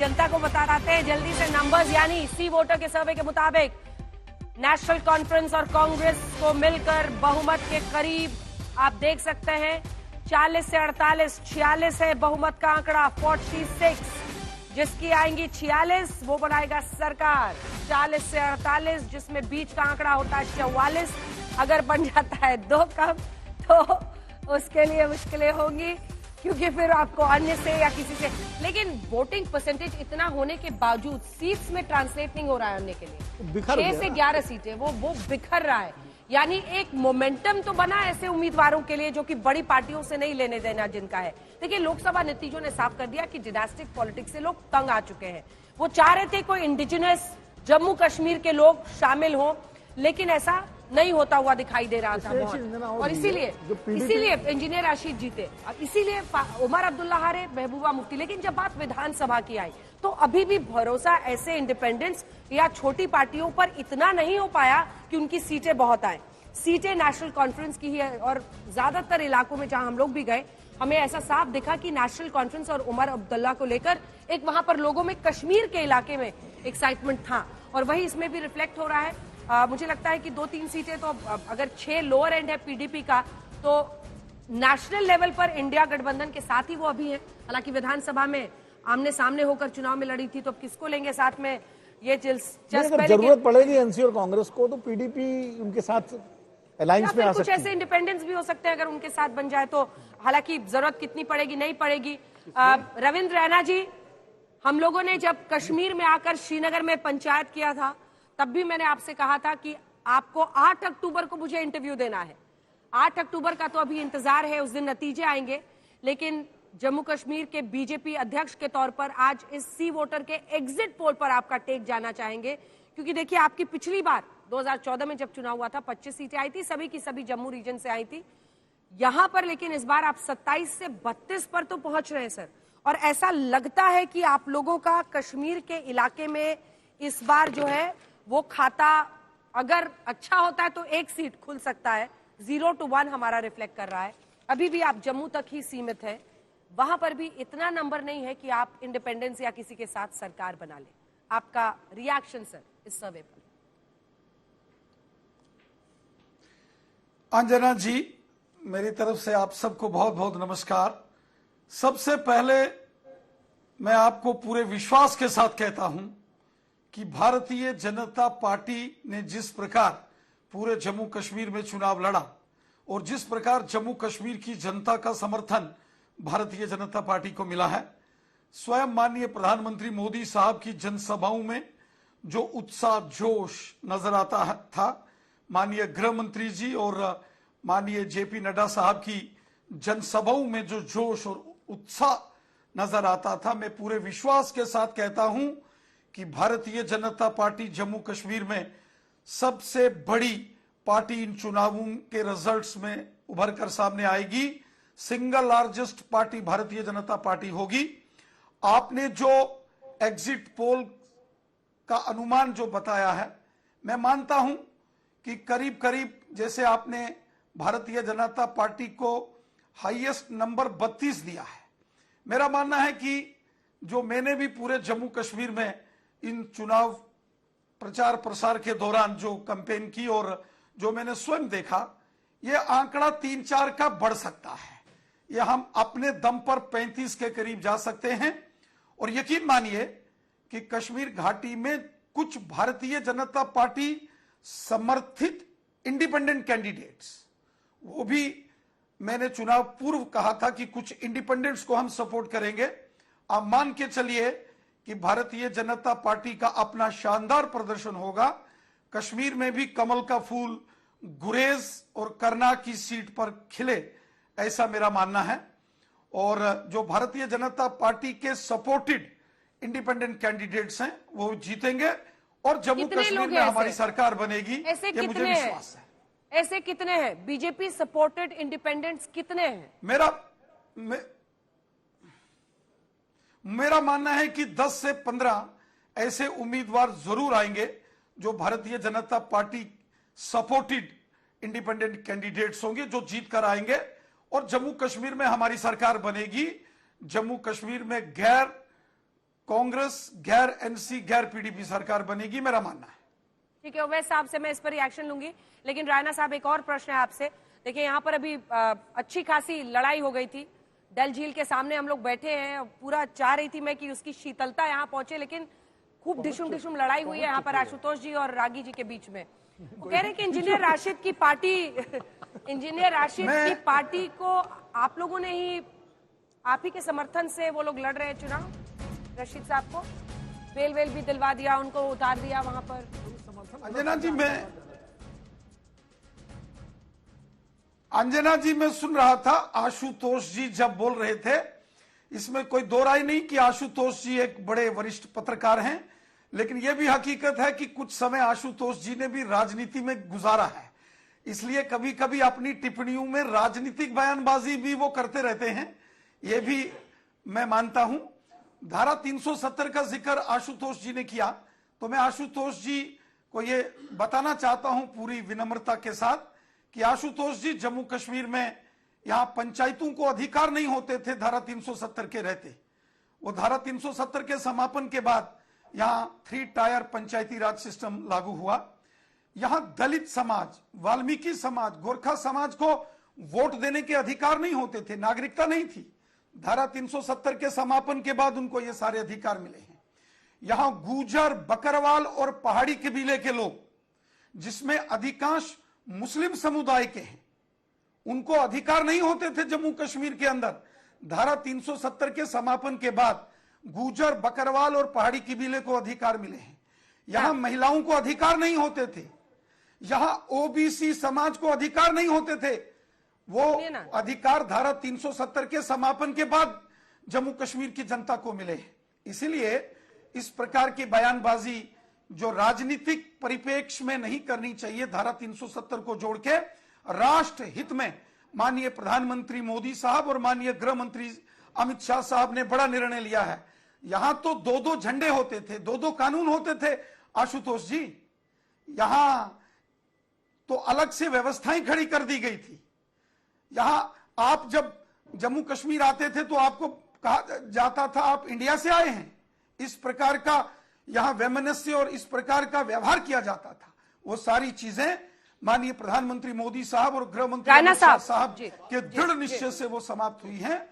जनता को बताते हैं जल्दी से नंबर्स, यानी सी वोटर के सर्वे के मुताबिक नेशनल कॉन्फ्रेंस और कांग्रेस को मिलकर बहुमत के करीब आप देख सकते हैं 40 से 48, 46 है बहुमत का आंकड़ा 46, जिसकी आएंगी 46 वो बनाएगा सरकार। 40 से 48 जिसमें बीच का आंकड़ा होता है 44, अगर बन जाता है 2 कम तो उसके लिए मुश्किलें होंगी, क्योंकि फिर आपको अन्य से या किसी से, लेकिन वोटिंग परसेंटेज इतना होने के बावजूद सीट्स में ट्रांसलेट नहीं हो रहा है अन्य के लिए। 6 से 11 सीटें वो बिखर रहा है, यानी एक मोमेंटम तो बना ऐसे उम्मीदवारों के लिए जो कि बड़ी पार्टियों से नहीं लेने देना जिनका है। देखिए लोकसभा नतीजों ने साफ कर दिया कि डिनास्टिक पॉलिटिक्स से लोग तंग आ चुके हैं। वो चाह रहे थे कोई इंडिजिनस जम्मू कश्मीर के लोग शामिल हों, लेकिन ऐसा नहीं होता हुआ दिखाई दे रहा था बहुत, और इसीलिए इंजीनियर आशीष जीते, इसीलिए उमर अब्दुल्ला हारे, महबूबा मुफ्ती। लेकिन जब बात विधानसभा की आई तो अभी भी भरोसा ऐसे इंडिपेंडेंट्स या छोटी पार्टियों पर इतना नहीं हो पाया कि उनकी सीटें बहुत आए। सीटें नेशनल कॉन्फ्रेंस की ही है, और ज्यादातर इलाकों में जहां हम लोग भी गए हमें ऐसा साफ दिखा कि नेशनल कॉन्फ्रेंस और उमर अब्दुल्ला को लेकर एक वहां पर लोगों में कश्मीर के इलाके में एक्साइटमेंट था, और वही इसमें भी रिफ्लेक्ट हो रहा है। मुझे लगता है कि 2-3 सीटें तो, अगर 6 लोअर एंड है पीडीपी का, तो नेशनल लेवल पर इंडिया गठबंधन के साथ ही वो अभी है। हालांकि विधानसभा में आमने सामने होकर चुनाव में लड़ी थी, तो अब किसको लेंगे साथ में, ये जरूरत पड़ेगी एनसी और कांग्रेस को तो पीडीपी उनके साथ अलायंस में आ सकती है। कुछ ऐसे इंडिपेंडेंस भी हो सकते हैं अगर उनके साथ बन जाए तो। हालांकि जरूरत कितनी पड़ेगी नहीं पड़ेगी। रविंद्र रैना जी, हम लोगों ने जब कश्मीर में आकर श्रीनगर में पंचायत किया था तब भी मैंने आपसे कहा था कि आपको 8 अक्टूबर को मुझे इंटरव्यू देना है। 8 अक्टूबर का तो अभी इंतजार है, उस दिन नतीजे आएंगे। लेकिन जम्मू कश्मीर के बीजेपी अध्यक्ष के तौर पर आज इस सी वोटर के एग्जिट पोल पर आपका टेक जाना चाहेंगे, क्योंकि देखिए आपकी पिछली बार 2014 में जब चुनाव हुआ था 25 सीटें आई थी, सभी की सभी जम्मू रीजन से आई थी यहां पर, लेकिन इस बार आप 27 से 32 पर तो पहुंच रहे हैं सर। और ऐसा लगता है कि आप लोगों का कश्मीर के इलाके में इस बार जो है वो खाता अगर अच्छा होता है तो 1 सीट खुल सकता है। 0 to 1 हमारा रिफ्लेक्ट कर रहा है। अभी भी आप जम्मू तक ही सीमित है, वहां पर भी इतना नंबर नहीं है कि आप इंडिपेंडेंस या किसी के साथ सरकार बना ले। आपका रिएक्शन सर इस सर्वे पर? अंजना जी, मेरी तरफ से आप सबको बहुत बहुत नमस्कार। सबसे पहले मैं आपको पूरे विश्वास के साथ कहता हूं कि भारतीय जनता पार्टी ने जिस प्रकार पूरे जम्मू कश्मीर में चुनाव लड़ा और जिस प्रकार जम्मू कश्मीर की जनता का समर्थन भारतीय जनता पार्टी को मिला है, स्वयं माननीय प्रधानमंत्री मोदी साहब की जनसभाओं में जो उत्साह जोश नजर आता था, माननीय गृह मंत्री जी और माननीय जेपी नड्डा साहब की जनसभाओं में जो जोश और उत्साह नजर आता था, मैं पूरे विश्वास के साथ कहता हूं कि भारतीय जनता पार्टी जम्मू कश्मीर में सबसे बड़ी पार्टी इन चुनावों के रिजल्ट्स में उभर कर सामने आएगी। Single largest party Bharatiya Janata party होगी। आपने जो एग्जिट पोल का अनुमान जो बताया है, मैं मानता हूं कि करीब करीब, जैसे आपने भारतीय जनता पार्टी को हाईएस्ट नंबर 32 दिया है, मेरा मानना है कि जो मैंने भी पूरे जम्मू कश्मीर में इन चुनाव प्रचार प्रसार के दौरान जो कैंपेन की और जो मैंने स्वयं देखा, यह आंकड़ा 3-4 का बढ़ सकता है। यह हम अपने दम पर 35 के करीब जा सकते हैं। और यकीन मानिए कि कश्मीर घाटी में कुछ भारतीय जनता पार्टी समर्थित इंडिपेंडेंट कैंडिडेट्स, वो भी मैंने चुनाव पूर्व कहा था कि कुछ इंडिपेंडेंट्स को हम सपोर्ट करेंगे। आप मान के चलिए कि भारतीय जनता पार्टी का अपना शानदार प्रदर्शन होगा। कश्मीर में भी कमल का फूल गुरेज और करना की सीट पर खिले, ऐसा मेरा मानना है। और जो भारतीय जनता पार्टी के सपोर्टेड इंडिपेंडेंट कैंडिडेट्स हैं वो जीतेंगे और जम्मू कश्मीर में हमारी सरकार बनेगी, ये मुझे विश्वास है। ऐसे कितने हैं बीजेपी सपोर्टेड इंडिपेंडेंट्स, कितने हैं? मेरा मानना है कि 10 से 15 ऐसे उम्मीदवार जरूर आएंगे जो Bharatiya Janata party supported independent candidates होंगे, जो जीत कर आएंगे और जम्मू कश्मीर में हमारी सरकार बनेगी। जम्मू कश्मीर में गैर कांग्रेस गैर एनसी गैर पीडीपी सरकार बनेगी, मेरा मानना है। ठीक है, ओवैस साहब से मैं इस पर रिएक्शन लूंगी, लेकिन रायना साहब एक और प्रश्न है आपसे। देखिए यहाँ पर अभी अच्छी खासी लड़ाई हो गई थी, डल झील के सामने हम लोग बैठे हैं, पूरा चाह रही थी मैं कि उसकी शीतलता यहाँ पहुंचे, लेकिन खूब ढिशुम लड़ाई हुई है यहाँ पर आशुतोष जी और रागी जी के बीच में। वो कह रहे हैं कि इंजीनियर राशिद की पार्टी को आप लोगों ने ही, आप ही के समर्थन से वो लोग लड़ रहे हैं चुनाव, रशीद साहब को बेल भी दिलवा दिया, उनको उतार दिया वहां पर। अंजना जी मैं सुन रहा था, आशुतोष जी जब बोल रहे थे, इसमें कोई दो राय नहीं कि आशुतोष जी एक बड़े वरिष्ठ पत्रकार हैं, लेकिन यह भी हकीकत है कि कुछ समय आशुतोष जी ने भी राजनीति में गुजारा है, इसलिए कभी कभी अपनी टिप्पणियों में राजनीतिक बयानबाजी भी वो करते रहते हैं, ये भी मैं मानता हूं। धारा 370 का जिक्र आशुतोष जी ने किया, तो मैं आशुतोष जी को ये बताना चाहता हूं पूरी विनम्रता के साथ कि आशुतोष जी, जम्मू कश्मीर में यहां पंचायतों को अधिकार नहीं होते थे धारा 370 के रहते। वो धारा 370 के समापन के बाद यहां 3 टायर पंचायती राज सिस्टम लागू हुआ। यहां दलित समाज, वाल्मीकि समाज, गोरखा समाज को वोट देने के अधिकार नहीं होते थे, नागरिकता नहीं थी। धारा 370 के समापन के बाद उनको ये सारे अधिकार मिले हैं। यहां गुर्जर, बकरवाल और पहाड़ी कबीले के लोग, जिसमें अधिकांश मुस्लिम समुदाय के हैं, उनको अधिकार नहीं होते थे जम्मू कश्मीर के अंदर। धारा 370 के समापन के बाद गुर्जर, बकरवाल और पहाड़ी कबीले को अधिकार मिले हैं। यहां महिलाओं को अधिकार नहीं होते थे, यहां ओबीसी समाज को अधिकार नहीं होते थे। वो अधिकार धारा 370 के समापन के बाद जम्मू कश्मीर की जनता को मिले हैं। इसीलिए इस प्रकार की बयानबाजी जो राजनीतिक परिप्रेक्ष्य में नहीं करनी चाहिए, धारा 370 को जोड़ के राष्ट्र हित में माननीय प्रधानमंत्री मोदी साहब और माननीय गृह मंत्री अमित शाह साहब ने बड़ा निर्णय लिया है। यहां तो 2-2 झंडे होते थे, 2-2 कानून होते थे आशुतोष जी, यहां तो अलग से व्यवस्थाएं खड़ी कर दी गई थी। यहां आप जब जम्मू कश्मीर आते थे तो आपको कहा जाता था आप इंडिया से आए हैं, इस प्रकार का यहां वैमनस्य और इस प्रकार का व्यवहार किया जाता था। वो सारी चीजें माननीय प्रधानमंत्री मोदी साहब और गृह मंत्री अमित शाह साहब के दृढ़ निश्चय से वो समाप्त हुई हैं।